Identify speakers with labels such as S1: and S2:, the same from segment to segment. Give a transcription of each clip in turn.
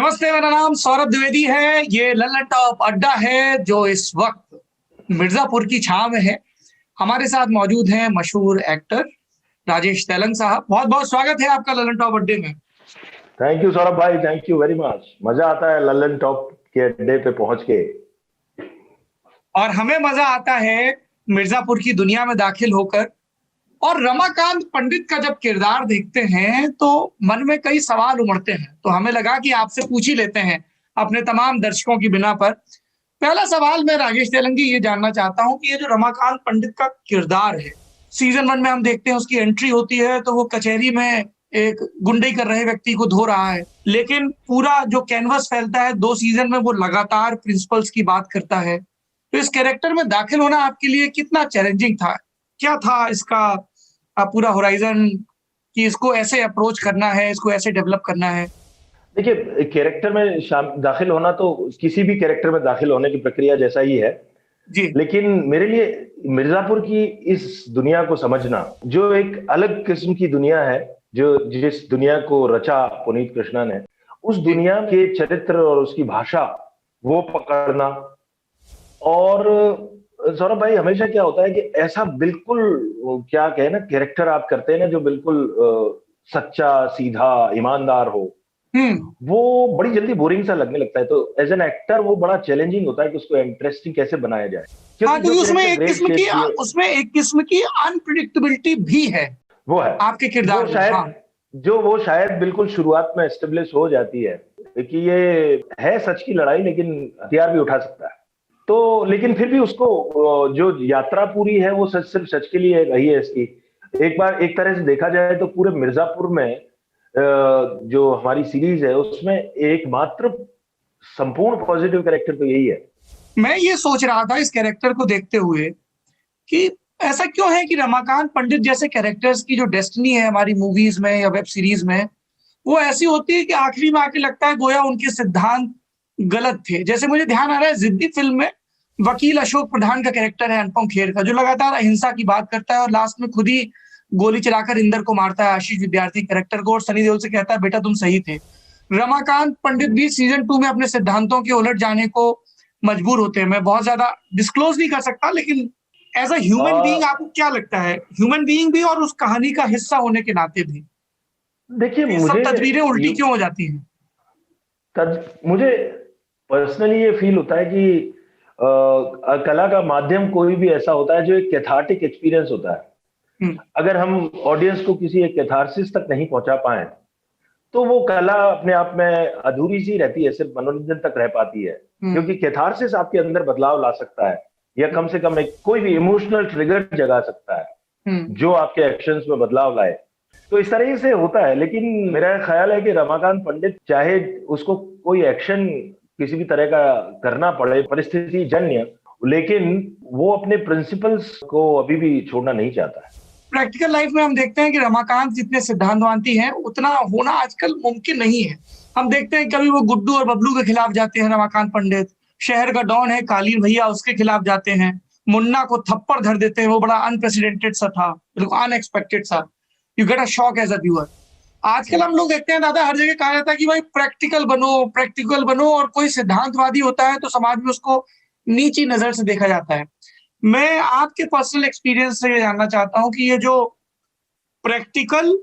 S1: नमस्ते, मेरा नाम सौरभ द्विवेदी है। ये लल्लन टॉप अड्डा है जो इस वक्त मिर्जापुर की छाव में है। हमारे साथ मौजूद हैं मशहूर एक्टर राजेश तेलंग साहब। बहुत बहुत स्वागत है आपका लल्लन टॉप अड्डे में।
S2: थैंक यू सौरभ भाई, थैंक यू वेरी मच। मजा आता है लल्लन टॉप के अड्डे पे पहुंच के।
S1: और हमें मजा आता है मिर्जापुर की दुनिया में दाखिल होकर। और रमाकांत पंडित का जब किरदार देखते हैं तो मन में कई सवाल उमड़ते हैं, तो हमें लगा कि आपसे पूछ ही लेते हैं अपने तमाम दर्शकों की बिना पर। पहला सवाल मैं राजेश तेलंगी ये जानना चाहता हूँ कि ये जो रमाकांत पंडित का किरदार है, सीजन 1 में हम देखते हैं उसकी एंट्री होती है तो वो कचहरी में एक गुंडई कर रहे व्यक्ति को धो रहा है, लेकिन पूरा जो कैनवस फैलता है 2 सीजन में वो लगातार प्रिंसिपल्स की बात करता है। तो इस कैरेक्टर में दाखिल होना आपके लिए कितना चैलेंजिंग था? क्या था इसका पूरा होराइजन कि इसको ऐसे अप्रोच करना है, इसको ऐसे डेवलप करना है?
S2: देखिए, कैरेक्टर में दाखिल होना तो किसी भी कैरेक्टर में दाखिल होने की प्रक्रिया जैसा ही है।
S1: जी।
S2: लेकिन मेरे लिए मिर्जापुर की इस दुनिया को समझना, जो एक अलग किस्म की दुनिया है, जो जिस दुनिया को रचा पुनीत कृष्णा ने, उस
S1: जी।
S2: दुनिया के चरित्र और उसकी भाषा वो पकड़ना। और सौरभ भाई, हमेशा क्या होता है कि ऐसा बिल्कुल क्या कहे ना, कैरेक्टर आप करते हैं ना जो बिल्कुल सच्चा सीधा ईमानदार हो, वो बड़ी जल्दी बोरिंग सा लगने लगता है। तो एज एन एक्टर वो बड़ा चैलेंजिंग होता है कि उसको इंटरेस्टिंग कैसे बनाया जाए,
S1: हाँ,
S2: क्योंकि जो
S1: क्योंकि
S2: कैरेक्टर
S1: उसमें एक किस्म की अनप्रिडिक्टेबिलिटी भी है
S2: वो है,
S1: आपके किरदार में। हाँ।
S2: वो शायद बिल्कुल शुरुआत में एस्टेब्लिश हो जाती है कि ये है सच की लड़ाई, लेकिन हथियार भी उठा सकता है। तो लेकिन फिर भी उसको जो यात्रा पूरी है वो सच सिर्फ सच के लिए रही है इसकी। एक बार एक तरह से देखा जाए तो पूरे मिर्जापुर में जो हमारी सीरीज है उसमें एकमात्र संपूर्ण पॉजिटिव कैरेक्टर तो यही है।
S1: मैं ये सोच रहा था इस कैरेक्टर को देखते हुए कि ऐसा क्यों है कि रमाकांत पंडित जैसे कैरेक्टर्स की जो डेस्टिनी है हमारी मूवीज में या वेब सीरीज में, वो ऐसी होती है कि आखिरी में आके लगता है गोया उनके सिद्धांत गलत थे। जैसे मुझे ध्यान आ रहा है जिद्दी फिल्म में वकील अशोक प्रधान का कैरेक्टर है अनुपम खेर का, जो लगातार अहिंसा की बात करता है और लास्ट में खुद ही गोली चलाकर इंदर को मारता है, आशीष विद्यार्थी कैरेक्टर को, और सनी देओल से कहता है बेटा तुम सही थे। रमाकांत पंडित भी सीजन 2 में अपने सिद्धांतों के उलट जाने को मजबूर होते हैं। मैं बहुत ज्यादा डिस्क्लोज नहीं कर सकता, लेकिन एज अ ह्यूमन बीइंग आपको क्या लगता है, ह्यूमन बीइंग भी और उस कहानी का हिस्सा होने के नाते भी
S2: देखिए,
S1: ये सब तदबीरें उल्टी क्यों हो जाती हैं?
S2: मुझे पर्सनली ये फील होता है कि कला का माध्यम कोई भी ऐसा होता है जो एक कैथार्टिक एक्सपीरियंस होता है। अगर हम ऑडियंस को किसी एक कैथारसिस तक नहीं पहुंचा पाए तो वो कला अपने आप में अधूरी सी रहती है, सिर्फ मनोरंजन तक रह पाती है। क्योंकि कैथारसिस आपके अंदर बदलाव ला सकता है, या कम से कम एक कोई भी इमोशनल ट्रिगर जगा सकता है जो आपके एक्शंस में बदलाव लाए। तो इस तरह से होता है। लेकिन मेरा ख्याल है कि रमाकांत पंडित, चाहे उसको कोई एक्शन किसी भी तरह का करना पड़े परिस्थिति जन्य, लेकिन वो अपने प्रिंसिपल्स को अभी भी छोड़ना नहीं चाहता है।
S1: प्रैक्टिकल लाइफ में हम देखते हैं कि रमाकांत जितने सिद्धांतवादी हैं उतना होना आजकल मुमकिन नहीं है। हम देखते हैं कभी वो गुड्डू और बबलू के खिलाफ जाते हैं रमाकांत पंडित, शहर का डॉन है कालीन भैया उसके खिलाफ जाते हैं, मुन्ना को थप्पड़ धर देते हैं, वो बड़ा अनप्रेसिडेंटेड सा था, बिल्कुल अनएक्सपेक्टेड सा। You get a shock as a viewer. आजकल हम लोग देखते हैं दादा, हर जगह कहा जाता है कि भाई प्रैक्टिकल बनो, और कोई सिद्धांतवादी होता है तो समाज में उसको नीची नजर से देखा जाता है। मैं आपके पर्सनल एक्सपीरियंस से ये जानना चाहता हूँ कि ये जो प्रैक्टिकल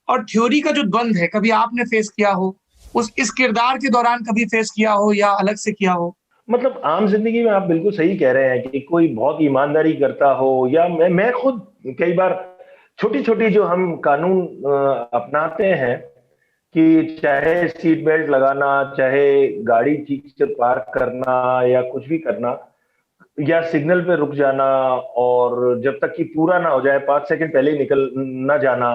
S1: और थ्योरी का जो द्वंद्व है, कभी आपने फेस किया हो, उस इस किरदार के दौरान कभी फेस किया हो या अलग से किया हो?
S2: मतलब आम जिंदगी में आप बिल्कुल सही कह रहे हैं कि कोई बहुत ईमानदारी करता हो, या मैं खुद कई बार छोटी छोटी जो हम कानून अपनाते हैं, कि चाहे सीट बेल्ट लगाना, चाहे गाड़ी ठीक से पार्क करना, या कुछ भी करना, या सिग्नल पे रुक जाना, और जब तक कि पूरा ना हो जाए 5 सेकंड पहले ही निकल ना जाना,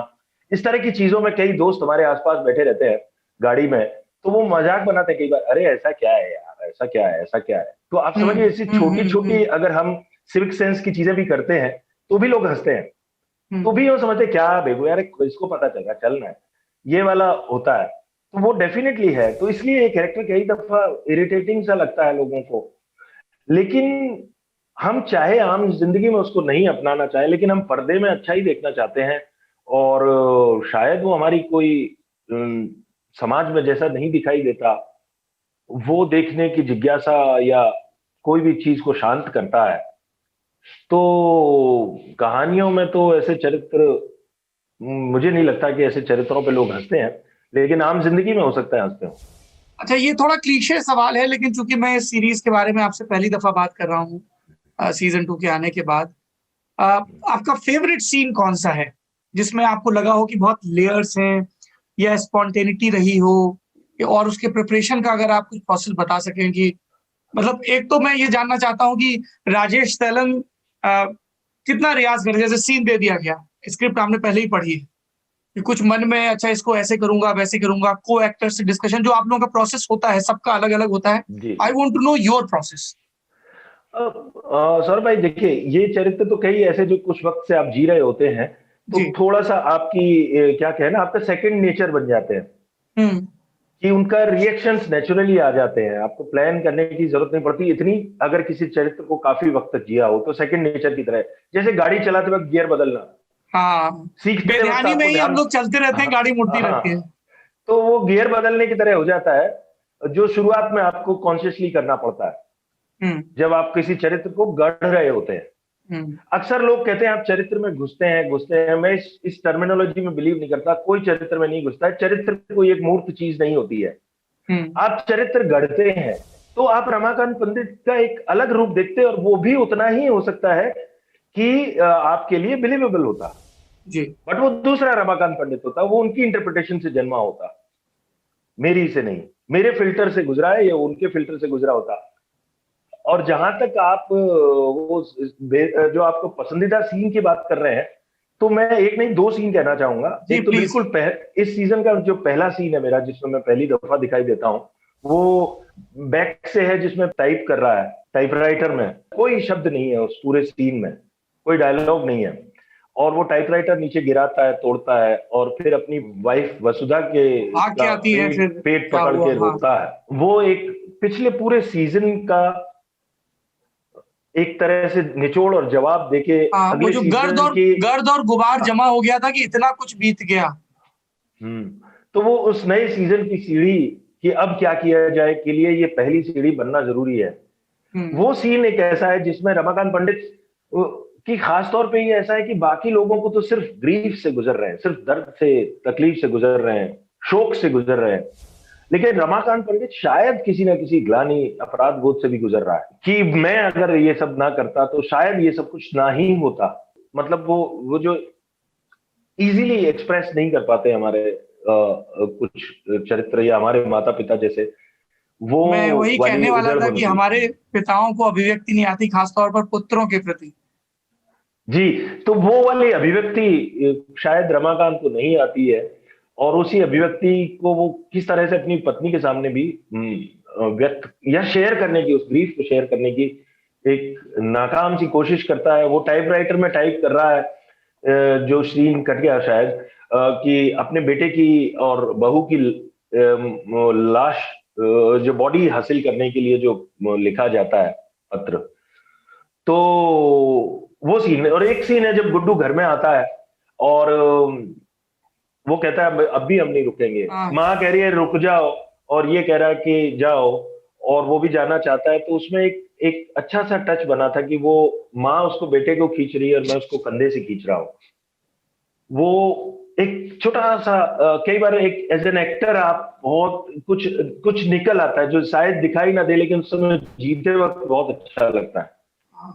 S2: इस तरह की चीजों में कई दोस्त हमारे आसपास बैठे रहते हैं गाड़ी में, तो वो मजाक बनाते हैं कई बार, अरे ऐसा क्या है यार, ऐसा क्या है, ऐसा क्या है। तो आप समझिए, ऐसी छोटी छोटी अगर हम सिविक सेंस की चीजें भी करते हैं तो भी लोग हंसते हैं, तो भी वो समझते क्या बेबू यार, इसको पता चला चलना है, ये वाला होता है। तो वो डेफिनेटली है। तो इसलिए ये कैरेक्टर कई दफा इरिटेटिंग सा लगता है लोगों को। लेकिन हम चाहे आम जिंदगी में उसको नहीं अपनाना चाहे, लेकिन हम पर्दे में अच्छा ही देखना चाहते हैं। और शायद वो हमारी कोई समाज में जैसा नहीं दिखाई देता, वो देखने की जिज्ञासा या कोई भी चीज को शांत करता है, तो कहानियों में तो ऐसे चरित्र, मुझे नहीं लगता कि ऐसे चरित्रों पे लोग हंसते हैं, लेकिन आम जिंदगी में हो सकता है हंसते हो।
S1: अच्छा, ये थोड़ा क्लीशे सवाल है, लेकिन चूंकि मैं इस सीरीज के बारे में आपसे पहली दफा बात कर रहा हूँ सीजन 2 के आने के बाद, आपका फेवरेट सीन कौन सा है जिसमें आपको लगा हो कि बहुत लेयर्स हैं या स्पॉन्टेनिटी रही हो, और उसके प्रिपरेशन का अगर आप कुछ प्रोसेस बता सकें कि मतलब, एक तो मैं ये जानना चाहता हूँ कि राजेश तेलन कितना रियाज कर, जैसे सीन दे दिया गया, स्क्रिप्ट आपने पहले ही पढ़ी है, कि कुछ मन में अच्छा इसको ऐसे करूंगा वैसे करूंगा, को एक्टर से डिस्कशन, जो आप लोगों का प्रोसेस होता है सबका अलग अलग होता है।
S2: जी।
S1: I want to know your process.
S2: Sir भाई देखिए, ये चरित्र तो कई ऐसे जो कुछ वक्त से आप जी रहे होते हैं, तो
S1: जी।
S2: थोड़ा सा आपकी क्या कहना, आपका सेकंड नेचर बन जाते हैं,
S1: हम्म।
S2: कि उनका रिएक्शंस नेचुरली आ जाते हैं, आपको प्लान करने की जरूरत नहीं पड़ती इतनी। अगर किसी चरित्र को काफी वक्त तक जिया हो तो सेकंड नेचर की तरह है। जैसे गाड़ी चलाते वक्त गियर बदलना,
S1: हाँ,
S2: सीखते वक्त
S1: बेध्यानी में
S2: आपको
S1: ही हम
S2: ध्यान,
S1: लोग चलते रहते हैं,
S2: हाँ,
S1: गाड़ी मुड़ती रहती है।
S2: हाँ, तो वो गियर बदलने की तरह हो जाता है, जो शुरुआत में आपको कॉन्शियसली करना पड़ता है
S1: हम्म।
S2: जब आप किसी चरित्र को गढ़ रहे होते हैं।
S1: हम्म।
S2: अक्सर लोग कहते हैं आप चरित्र में घुसते हैं, मैं इस टर्मिनोलॉजी में बिलीव नहीं करता। कोई चरित्र में नहीं घुसता है, चरित्र कोई एक मूर्त चीज नहीं होती है।
S1: हम्म।
S2: आप चरित्र गढ़ते हैं तो आप रमाकांत पंडित का एक अलग रूप देखते हैं, और वो भी उतना ही हो सकता है कि आपके लिए बिलीवेबल होता,
S1: जी।
S2: बट वो दूसरा रमाकांत पंडित होता, वो उनकी इंटरप्रिटेशन से जन्मा होता, मेरी से नहीं, मेरे फिल्टर से गुजरा है, या उनके फिल्टर से गुजरा होता। और जहां तक आप वो जो आपको पसंदीदा सीन की बात कर रहे हैं, तो मैं एक नहीं दो सीन कहना चाहूंगा।
S1: जी
S2: एक तो
S1: प्लीज।
S2: बिल्कुल इस सीजन का जो पहला सीन है मेरा, जिसमें मैं पहली दफा दिखाई देता हूँ, वो बैक से है, जिसमें टाइप कर रहा है टाइपराइटर में, कोई शब्द नहीं है उस पूरे सीन में, कोई डायलॉग नहीं है, और वो टाइपराइटर नीचे गिराता है, तोड़ता है, और फिर अपनी वाइफ वसुधा के
S1: भाग के आती है, फिर
S2: पेट
S1: क्या
S2: पकड़
S1: हुआ?
S2: के
S1: हाँ।
S2: रोता है। वो एक पिछले पूरे सीजन का एक तरह से निचोड़ और जवाब देके
S1: हाँ, वो
S2: अगले
S1: जो
S2: सीजन की,
S1: गर्द और गुबार जमा हो गया था कि इतना कुछ बीत गया।
S2: तो वो उस नए सीजन की सीढ़ी, कि अब क्या किया जाए के लिए ये पहली सीढ़ी बनना जरूरी है। वो सीन एक ऐसा है जिसमें रमाकांत पंडित की खास तौर पे ये ऐसा है कि बाकी लोगों को तो सिर्फ ग्रीफ से गुजर रहे हैं, सिर्फ दर्द से, तकलीफ से गुजर रहे हैं, शोक से गुजर रहे हैं, लेकिन रमाकांत पंडित शायद किसी ना किसी ग्लानि, अपराध बोध से भी गुजर रहा है, कि मैं अगर ये सब ना करता तो शायद ये सब कुछ ना ही होता। मतलब वो जो इजीली एक्सप्रेस नहीं कर पाते हमारे कुछ चरित्र, या हमारे माता पिता जैसे, वो
S1: मैं वही
S2: वाली
S1: कहने वाला
S2: उजड़
S1: था कि
S2: बनती।
S1: हमारे पिताओं को अभिव्यक्ति नहीं आती, खासतौर पर पुत्रों के प्रति।
S2: जी, तो वो वाली अभिव्यक्ति शायद रमाकांत को नहीं आती है, और उसी अभिव्यक्ति को वो किस तरह से अपनी पत्नी के सामने भी व्यक्त या शेयर करने की, उस ग्रीफ को शेयर करने की एक नाकाम सी कोशिश करता है। वो टाइपराइटर में टाइप कर रहा है, जो सीन कट गया शायद, कि अपने बेटे की और बहू की लाश, जो बॉडी हासिल करने के लिए जो लिखा जाता है पत्र, तो वो सीन है। और एक सीन है जब गुड्डू घर में आता है और वो कहता है अब भी हम नहीं रुकेंगे, माँ कह रही है रुक जाओ, और ये कह रहा है कि जाओ, और वो भी जाना चाहता है। तो उसमें एक एक अच्छा सा टच बना था कि वो माँ उसको बेटे को खींच रही है और मैं उसको कंधे से खींच रहा हूँ। वो एक छोटा सा कई बार एक एज एन एक्टर आप बहुत कुछ कुछ निकल आता है जो शायद दिखाई ना दे, लेकिन उस समय जीते वक्त बहुत अच्छा लगता है।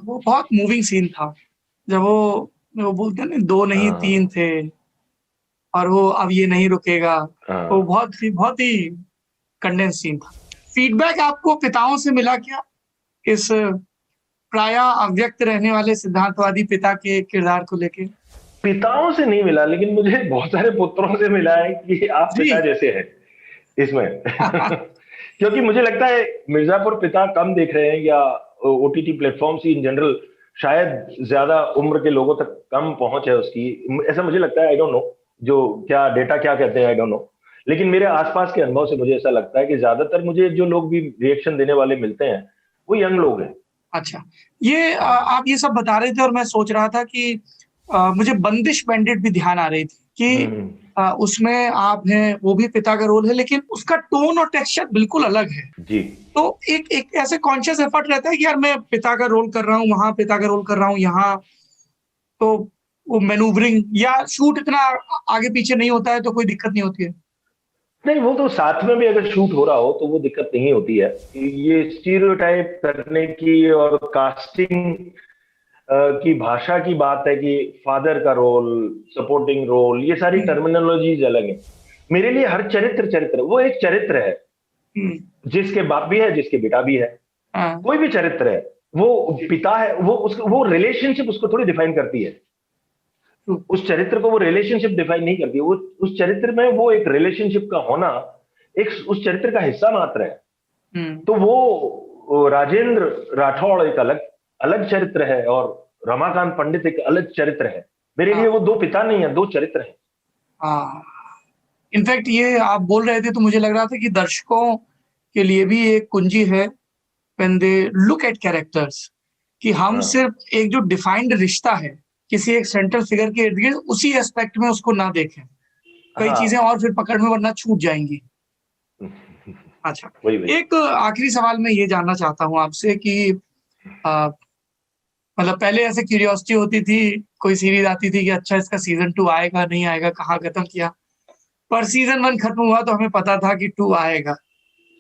S1: वो बहुत मूविंग सीन था, जब वो बोलते हैं ना, दो नहीं तीन थे, और वो अब ये नहीं रुकेगा। वो बहुत ही कंडेंस सीन था। फीडबैक आपको पिताओं से मिला क्या, इस प्रायः अव्यक्त रहने वाले सिद्धांतवादी पिता के किरदार को लेके?
S2: पिताओं से नहीं मिला, लेकिन मुझे बहुत सारे पुत्रों से मिला है कि आप पिता जैसे हैं इसमें। क्योंकि मुझे लगता है मिर्जापुर पिता कम देख रहे हैं, या ओटीटी प्लेटफॉर्म्स इन जनरल शायद ज्यादा उम्र के लोगों तक कम पहुंच है उसकी, ऐसा मुझे लगता है। आई डोंट नो जो क्या डेटा क्या कहते हैं, आई डोंट नो, लेकिन मेरे आसपास के अनुभव से मुझे ऐसा लगता है कि ज्यादातर मुझे जो लोग भी रिएक्शन देने वाले मिलते हैं वो यंग लोग हैं।
S1: अच्छा, ये आप ये सब बता रहे थे और मैं सोच रहा था कि मुझे बंदिश बैंडिट भी ध्यान आ रही थी कि उसमें आप हैं, वो भी पिता का रोल है, लेकिन उसका टोन और टेक्सचर बिल्कुल अलग है।
S2: जी।
S1: तो एक एक ऐसे कॉन्शियस एफर्ट रहता है कि यार मैं पिता का रोल कर रहा हूँ, वहां पिता का रोल कर रहा हूँ, यहाँ तो वो मैनूवरिंग या शूट इतना आगे पीछे नहीं होता है तो कोई दिक्कत नहीं होती है।
S2: नहीं, वो तो साथ में भी अगर शूट हो रहा हो तो वो दिक्कत नहीं होती है। ये स्टीरियोटाइप करने की और कास्टिंग की भाषा की बात है कि फादर का रोल, सपोर्टिंग रोल, ये सारी
S1: हम्म,
S2: टर्मिनोलॉजीज अलग है। मेरे लिए हर चरित्र चरित्र वो एक चरित्र है,
S1: हम्म,
S2: जिसके बाप भी है, जिसके बेटा भी है।
S1: हाँ,
S2: कोई भी चरित्र है, वो पिता है, वो रिलेशनशिप उसको थोड़ी डिफाइन करती है।
S1: true,
S2: उस चरित्र को वो रिलेशनशिप डिफाइन नहीं करती। वो उस चरित्र में वो एक रिलेशनशिप का होना एक उस चरित्र का हिस्सा मात्र है।
S1: हम्म,
S2: तो वो राजेंद्र राठौड़ एक अलग अलग चरित्र है और रमाकांत पंडित एक अलग चरित्र है। मेरे लिए
S1: हाँ,
S2: वो दो पिता नहीं है, दो चरित्र हैं।
S1: हाँ। इनफैक्ट ये आप बोल रहे थे तो मुझे लग रहा था कि दर्शकों के लिए भी एक कुंजी है when they look at characters, कि हम
S2: हाँ,
S1: सिर्फ एक जो डिफाइंड रिश्ता है किसी एक सेंट्रल फिगर के इर्द गिर्द उसी एस्पेक्ट में उसको ना देखें, कई चीजें
S2: हाँ।
S1: और फिर पकड़ में वरना छूट जाएंगी। अच्छा,
S2: वही वही।
S1: एक आखिरी सवाल मैं ये जानना चाहता हूँ आपसे कि अ, मतलब पहले ऐसे क्यूरियोसिटी होती थी, कोई सीरीज आती थी कि अच्छा इसका सीजन 2 आएगा नहीं आएगा, कहाँ खत्म किया, पर सीजन 1 खत्म हुआ तो हमें पता था कि 2 आएगा।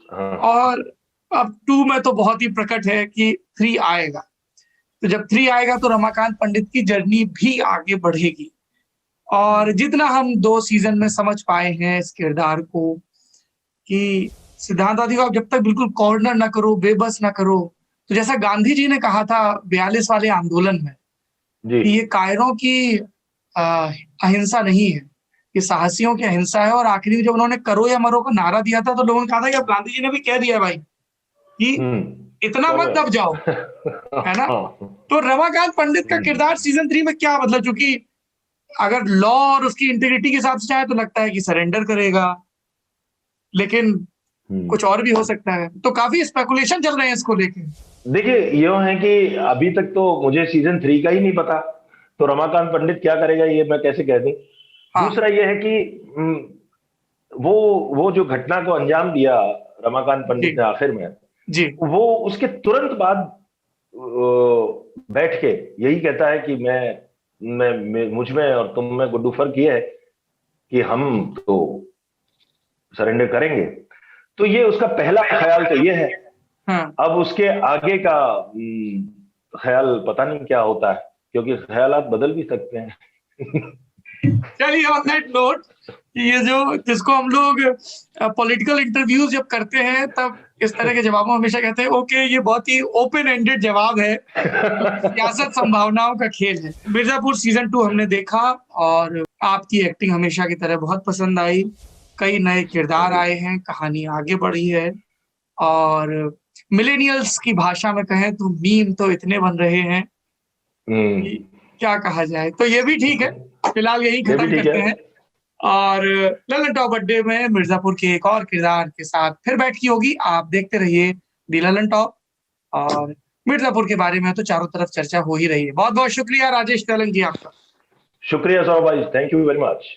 S2: हाँ।
S1: और अब 2 में तो बहुत ही प्रकट है कि 3 आएगा। तो जब 3 आएगा तो रमाकांत पंडित की जर्नी भी आगे बढ़ेगी। और जितना हम 2 सीजन में समझ पाए हैं इस किरदार को कि सिद्धांतवादी को आप जब तक बिल्कुल कॉर्नर ना करो, बेबस ना करो, तो जैसा गांधी जी ने कहा था 42 वाले आंदोलन में
S2: जी।
S1: कि ये कायरों की अ, अहिंसा नहीं है, ये साहसियों की अहिंसा है। और आखिरी में जब उन्होंने करो या मरो का नारा दिया था तो लोगों ने कहा था कि अब गांधी जी ने भी कह दिया है भाई कि इतना
S2: चलो।
S1: मत दब जाओ, है ना?
S2: हाँ।
S1: तो रमाकांत पंडित का किरदार सीजन 3 में क्या मतलब, चूंकि अगर लॉ और उसकी इंटीग्रिटी के हिसाब से चाहे तो लगता है कि सरेंडर करेगा, लेकिन कुछ और भी हो सकता है। तो काफी स्पेकुलेशन चल रहे हैं इसको लेके।
S2: देखिए, यूं है कि अभी तक तो मुझे सीजन 3 का ही नहीं पता, तो रमाकांत पंडित क्या करेगा ये मैं कैसे कह दूं।
S1: हाँ,
S2: दूसरा ये है कि वो वो जो घटना को अंजाम दिया रमाकांत
S1: जी,
S2: पंडित ने आखिर में,
S1: जी,
S2: वो उसके तुरंत बाद बैठ के यही कहता है कि मुझ में और तुम में गुड्डू फर्क ये है कि हम तो सरेंडर करेंगे। तो ये उसका पहला ख्याल तो ये है।
S1: हाँ।
S2: अब उसके आगे का ख्याल पता नहीं क्या होता है, क्योंकि ख्यालात बदल भी सकते हैं।
S1: चलिए, ऑन दैट नोट, ये जो जिसको हम लोग पॉलिटिकल इंटरव्यूज जब करते हैं तब इस तरह के जवाबों हमेशा कहते हैं ओके ये बहुत ही ओपन एंडेड जवाब है, सियासत संभावनाओं का खेल है। मिर्जापुर सीजन 2 हमने देखा और आपकी एक्टिंग हमेशा की तरह बहुत पसंद आई। कई नए किरदार
S2: थैंक यू।
S1: आए हैं, कहानी आगे बढ़ी है। और मिलेनियल्स की भाषा में कहें तो मीम तो इतने बन रहे हैं कि
S2: हम्म।
S1: क्या कहा जाए। तो ये भी ठीक है, फिलहाल यही
S2: ये भी
S1: खत्म
S2: ठीक है।
S1: करते हैं। और ललन टॉप अड्डे में मिर्जापुर के एक और किरदार के साथ फिर बैठकी होगी। आप देखते रहिए दी ललन टॉप। और मिर्जापुर के बारे में तो चारों तरफ चर्चा हो ही रही है। बहुत बहुत शुक्रिया राजेश तेलंग जी आपका।
S2: शुक्रिया सौरभ भाई, थैंक यू वेरी मच।